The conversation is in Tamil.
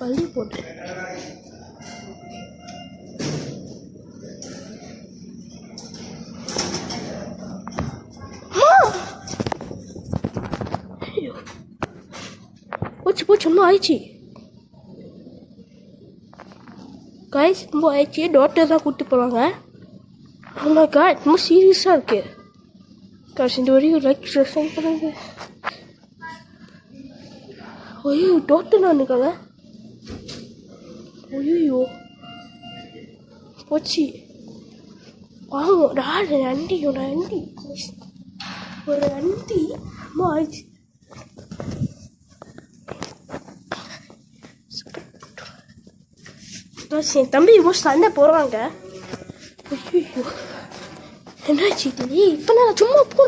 பள்ளி போட்டு போச்சு போச்சு ரொம்ப ஆயிடுச்சு கைஸ் ரொம்ப ஆயிடுச்சு டாக்டர் தான் கூப்பிட்டு போவாங்க ஆமா காட் ரொம்ப சீரியஸாக இருக்கு காசு இந்த வரையும் லைக் சென்ட் பண்ணுங்க ஐயோ டாக்டர் நான் இருக்காங்க ஐயோ போச்சு ஒரு அண்டி அம்மா ஆயிடுச்சு என் தம்பி இப்போ சண்டை போடுறாங்க ஐயோ என்னாச்சு இப்போ நான் சும்மா